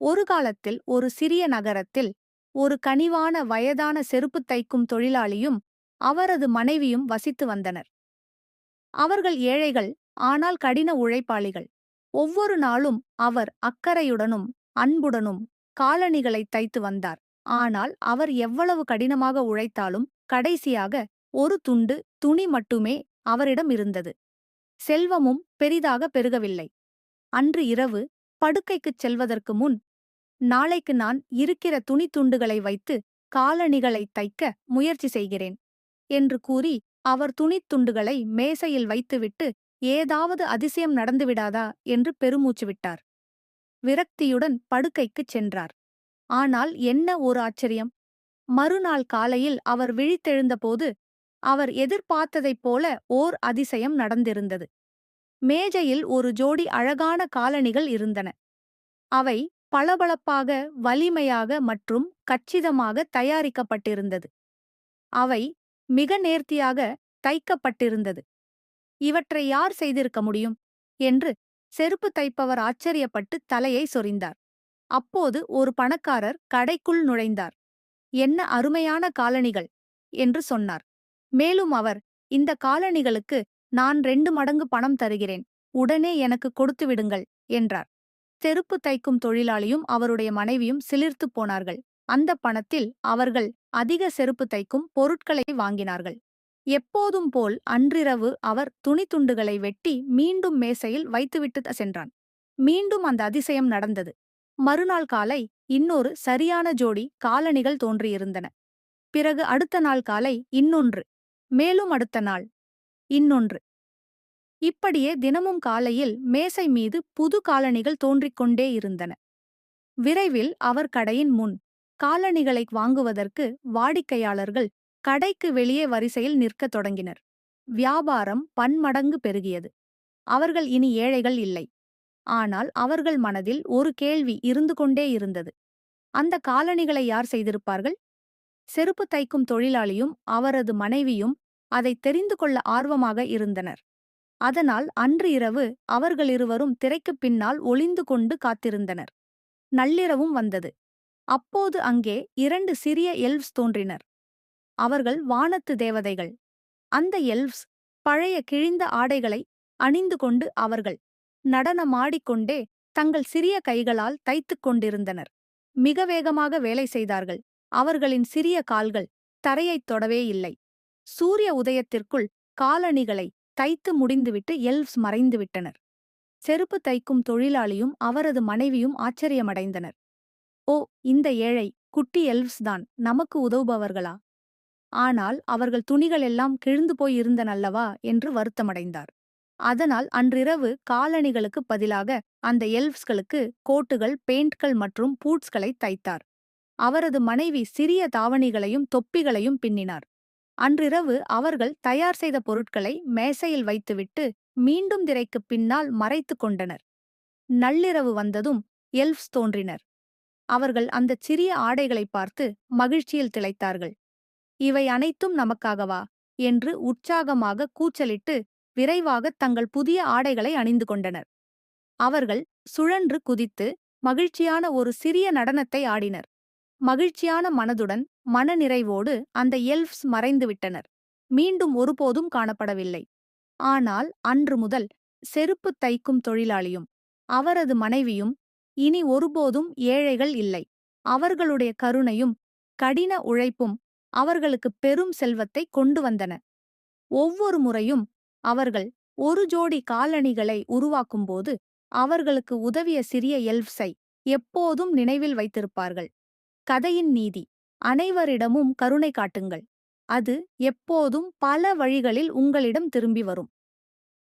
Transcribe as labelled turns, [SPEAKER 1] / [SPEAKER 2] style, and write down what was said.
[SPEAKER 1] ஒரு காலத்தில் ஒரு சிறிய நகரத்தில் ஒரு கனிவான வயதான செருப்பு தைக்கும் தொழிலாளியும் அவரது மனைவியும் வசித்து வந்தனர். அவர்கள் ஏழைகள், ஆனால் கடின உழைப்பாளிகள். ஒவ்வொரு நாளும் அவர் அக்கறையுடனும் அன்புடனும் காலணிகளை தைத்து வந்தார். ஆனால் அவர் எவ்வளவு கடினமாக உழைத்தாலும் கடைசியாக ஒரு துண்டு துணி மட்டுமே அவரிடம் இருந்தது. செல்வமும் பெரிதாக பெருகவில்லை. அன்று இரவு படுக்கைக்குச் செல்வதற்கு முன், நாளைக்கு நான் இருக்கிற துணித்துண்டுகளை வைத்து காலணிகளை தைக்க முயற்சி செய்கிறேன் என்று கூறி அவர் துணித்துண்டுகளை மேசையில் வைத்துவிட்டு ஏதாவது அதிசயம் நடந்துவிடாதா என்று பெருமூச்சு விட்டார். விரக்தியுடன் படுக்கைக்குச் சென்றார். ஆனால் என்ன ஒரு ஆச்சரியம்! மறுநாள் காலையில் அவர் விழித்தெழுந்தபோது அவர் எதிர்பார்த்ததைப் போல ஓர் அதிசயம் நடந்திருந்தது. மேஜையில் ஒரு ஜோடி அழகான காலணிகள் இருந்தன. அவை பளபளப்பாக, வலிமையாக மற்றும் கச்சிதமாக தயாரிக்கப்பட்டிருந்தது. அவை மிக நேர்த்தியாக தைக்கப்பட்டிருந்தது. இவற்றை யார் செய்திருக்க முடியும் என்று செருப்பு தைப்பவர் ஆச்சரியப்பட்டு தலையை சொரிந்தார். அப்போது ஒரு பணக்காரர் கடைக்குள் நுழைந்தார். என்ன அருமையான காலணிகள் என்று சொன்னார். மேலும் அவர், இந்த காலணிகளுக்கு நான் 2 மடங்கு பணம் தருகிறேன், உடனே எனக்கு கொடுத்து விடுங்கள் என்றார். செருப்பு தைக்கும் தொழிலாளியும் அவருடைய மனைவியும் சிலிர்த்துப் போனார்கள். அந்த பணத்தில் அவர்கள் அதிக செருப்பு தைக்கும் பொருட்களை வாங்கினார்கள். எப்போதும் போல் அன்றிரவு அவர் துணித்துண்டுகளை வெட்டி மீண்டும் மேசையில் வைத்துவிட்டு சென்றான். மீண்டும் அந்த அதிசயம் நடந்தது. மறுநாள் காலை இன்னொரு சரியான ஜோடி காலணிகள் தோன்றியிருந்தன. பிறகு அடுத்த நாள் காலை இன்னொன்று, மேலும் அடுத்த நாள் இன்னொன்று. இப்படியே தினமும் காலையில் மேசை மீது புது காலணிகள் தோன்றிக் கொண்டே இருந்தன. விரைவில் அவர் கடையின் முன் காலணிகளை வாங்குவதற்கு வாடிக்கையாளர்கள் கடைக்கு வெளியே வரிசையில் நிற்கத் தொடங்கினர். வியாபாரம் பன்மடங்கு பெருகியது. அவர்கள் இனி ஏழைகள் இல்லை. ஆனால் அவர்கள் மனதில் ஒரு கேள்வி இருந்து கொண்டே இருந்தது. அந்த காலணிகளை யார் செய்திருப்பார்கள்? செருப்பு தைக்கும் தொழிலாளியும் அவரது மனைவியும் அதை தெரிந்து கொள்ள ஆர்வமாக இருந்தனர். அதனால் அன்று இரவு அவர்களிருவரும் திரைக்குப் பின்னால் ஒளிந்து கொண்டு காத்திருந்தனர். நள்ளிரவும் வந்தது. அப்போது அங்கே 2 சிறிய எல்வ்ஸ் தோன்றினர். அவர்கள் வானத்து தேவதைகள். அந்த எல்வ்ஸ் பழைய கிழிந்த ஆடைகளை அணிந்து கொண்டு அவர்கள் நடனமாடிக்கொண்டே தங்கள் சிறிய கைகளால் தைத்துக் கொண்டிருந்தனர். மிக வேகமாக வேலை செய்தார்கள். அவர்களின் சிறிய கால்கள் தரையைத் தொடவே இல்லை. சூரிய உதயத்திற்குள் காலணிகளை தைத்து முடிந்துவிட்டு எல்வ்ஸ் மறைந்துவிட்டனர். செருப்பு தைக்கும் தொழிலாளியும் அவரது மனைவியும் ஆச்சரியமடைந்தனர். ஓ, இந்த ஏழை குட்டி எல்வ்ஸ் தான் நமக்கு உதவுபவர்களா? ஆனால் அவர்கள் துணிகள் எல்லாம் கிழிந்து போய் இருந்தனல்லவா என்று வருத்தமடைந்தார். அதனால் அன்றிரவு காலணிகளுக்குப் பதிலாக அந்த எல்வ்ஸ்களுக்கு கோட்டுகள், பெயிண்ட்கள் மற்றும் பூட்ஸ்களை தைத்தார். அவரது மனைவி சிறிய தாவணிகளையும் தொப்பிகளையும் பின்னினார். அன்றிரவு அவர்கள் தயார் செய்த பொருட்களை மேசையில் வைத்துவிட்டு மீண்டும் திரைக்குப் பின்னால் மறைத்துக் கொண்டனர். நள்ளிரவு வந்ததும் எல்வ்ஸ் தோன்றினர். அவர்கள் அந்தச் சிறிய ஆடைகளைப் பார்த்து மகிழ்ச்சியில் திளைத்தார்கள். இவை அனைத்தும் நமக்காகவா என்று உற்சாகமாக கூச்சலிட்டு விரைவாகத் தங்கள் புதிய ஆடைகளை அணிந்து கொண்டனர். அவர்கள் சுழன்று குதித்து மகிழ்ச்சியான ஒரு சிறிய நடனத்தை ஆடினர். மகிழ்ச்சியான மனதுடன், மனநிறைவோடு அந்த எல்வ்ஸ் மறைந்துவிட்டனர். மீண்டும் ஒருபோதும் காணப்படவில்லை. ஆனால் அன்று முதல் செருப்பு தைக்கும் தொழிலாளியும் அவரது மனைவியும் இனி ஒருபோதும் ஏழைகள் இல்லை. அவர்களுடைய கருணையும் கடின உழைப்பும் அவர்களுக்கு பெரும் செல்வத்தை கொண்டு வந்தன. ஒவ்வொரு முறையும் அவர்கள் ஒரு ஜோடி காலணிகளை உருவாக்கும்போது அவர்களுக்கு உதவிய சிறிய எல்வ்ஸை எப்போதும் நினைவில் வைத்திருப்பார்கள். கதையின் நீதி: அனைவரிடமும் கருணை காட்டுங்கள். அது எப்போதும் பல வழிகளில் உங்களிடம் திரும்பி வரும்.